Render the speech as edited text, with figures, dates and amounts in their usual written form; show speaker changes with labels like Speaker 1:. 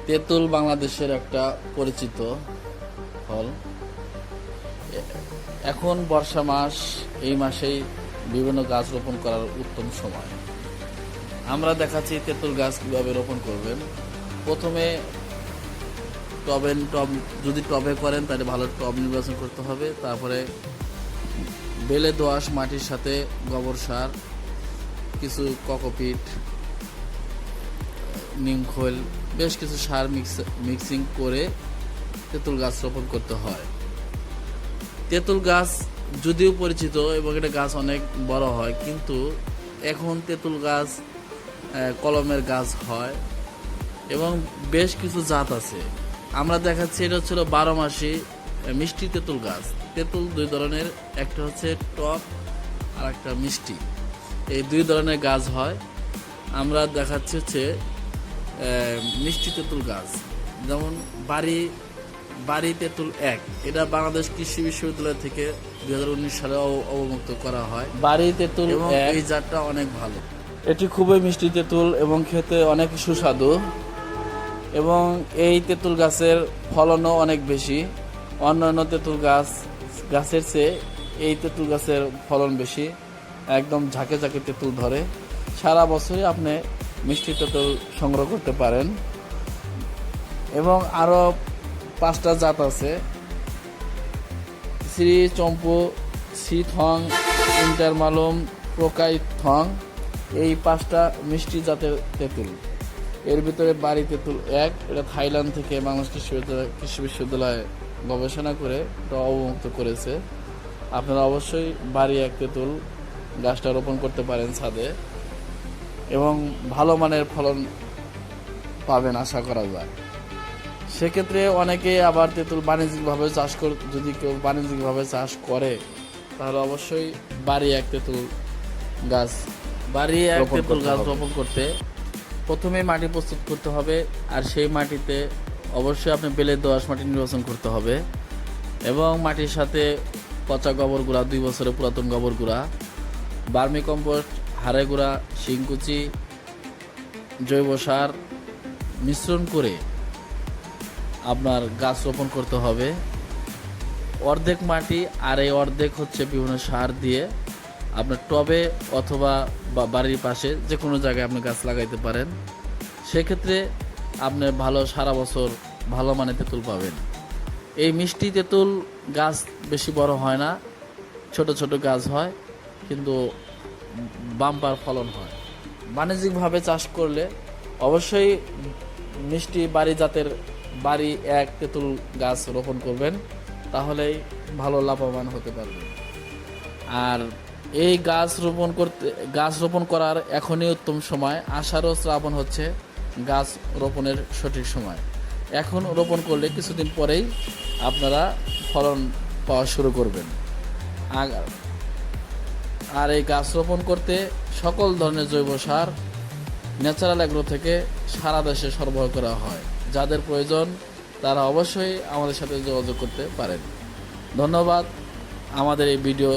Speaker 1: তেঁতুল বাংলাদেশের একটা পরিচিত ফল। এখন বর্ষা মাস, এই মাসেই বিভিন্ন গাছ রোপণ করার উত্তম সময়। আমরা দেখাচ্ছি তেঁতুল গাছ কীভাবে রোপণ করবেন। প্রথমে যদি টবে করেন তাহলে ভালো টব নির্বাচন করতে হবে। তারপরে বেলে দোআঁশ মাটির সাথে গোবর সার, কিছু কোকোপিট, নিমখৈল, বেশ কিছু সার মিক্সিং করে তেঁতুল গাছ রোপণ করতে হয়। তেঁতুল গাছ যদিও পরিচিত এবং এটা গাছ অনেক বড় হয়, কিন্তু এখন তেঁতুল গাছ কলমের গাছ হয় এবং বেশ কিছু জাত আছে। আমরা দেখাচ্ছি এটা হচ্ছিল 12 মাসি মিষ্টি তেঁতুল গাছ। তেঁতুল দুই ধরনের, একটা হচ্ছে টক আর একটা মিষ্টি, এই দুই ধরনের গাছ হয়। আমরা দেখাচ্ছি হচ্ছে মিষ্টি তেঁতুল গাছ, যেমন বাড়ি তেঁতুল 1, এটা বাংলাদেশ কৃষি বিশ্ববিদ্যালয় থেকে 2019 সালে অবমুক্ত করা হয়। বাড়ি তেঁতুল এই জাতটা অনেক ভালো, এটি খুবই মিষ্টি তেঁতুল এবং খেতে অনেক সুস্বাদু, এবং এই তেঁতুল গাছের ফলনও অনেক বেশি। অন্যান্য তেঁতুল গাছের চেয়ে এই তেঁতুল গাছের ফলন বেশি, একদম ঝাঁকে ঝাঁকে তেঁতুল ধরে। সারা বছরই আপনি মিষ্টি তেঁতুল সংগ্রহ করতে পারেন। এবং আরও 5টা জাত আছে: শ্রী চম্পু, সি থং, ইন্টারমালুম, প্রকাই থং। এই 5টা মিষ্টি জাতের তেঁতুল। এর ভিতরে বাড়ি তেঁতুল 1, এটা থাইল্যান্ড থেকে বাংলাদেশ কৃষি বিশ্ববিদ্যালয় গবেষণা করে এটা অবমুক্ত করেছে। আপনারা অবশ্যই বাড়ি 1 তেঁতুল গাছটা রোপণ করতে পারেন ছাদে, এবং ভালো মানের ফলন পাবেন আশা করা যায়। সেক্ষেত্রে অনেকে আবার তেঁতুল বাণিজ্যিকভাবে যদি কেউ বাণিজ্যিকভাবে চাষ করে, তাহলে অবশ্যই বাড়ি 1 তেঁতুল গাছ রোপণ করতে প্রথমে মাটি প্রস্তুত করতে হবে। আর সেই মাটিতে অবশ্যই আপনি বেলে দোআঁশ মাটি নির্বাচন করতে হবে, এবং মাটির সাথে পচা গোবর গুঁড়া, 2 বছরের পুরাতন গোবর গুঁড়া, ভার্মি কম্পোস্ট, হাড়ে গুঁড়া, শিংকুচি, জৈব সার মিশ্রণ করে আপনার গাছ রোপণ করতে হবে। অর্ধেক মাটি আর এই অর্ধেক হচ্ছে বিভিন্ন সার দিয়ে আপনার টবে অথবা বাড়ির পাশে যে কোনো জায়গায় আপনি গাছ লাগাইতে পারেন। সেক্ষেত্রে আপনি সারা বছর ভালো মানের তেঁতুল পাবেন। এই মিষ্টি তেঁতুল গাছ বেশি বড় হয় না, ছোট ছোট গাছ হয়, কিন্তু বাম্পার ফলন হয়। বাণিজ্যিকভাবে চাষ করলে অবশ্যই মিষ্টি বাড়ি 1 তেঁতুল গাছ রোপণ করবেন, তাহলেই ভালো লাভবান হতে পারবেন। আর এই গাছ রোপণ করার এখনই উত্তম সময়। আষাঢ় ও শ্রাবণ হচ্ছে গাছ রোপণের সঠিক সময়। এখন রোপণ করলে কিছুদিন পরেই আপনারা ফলন পাওয়া শুরু করবেন। আর এই গাছ রোপণ করতে সকল ধরনের জৈব সার ন্যাচারাল এগ্রো থেকে সারা দেশে সরবরাহ করা হয়। যাদের প্রয়োজন তারা অবশ্যই আমাদের সাথে যোগাযোগ করতে পারেন। ধন্যবাদ আমাদের এই ভিডিও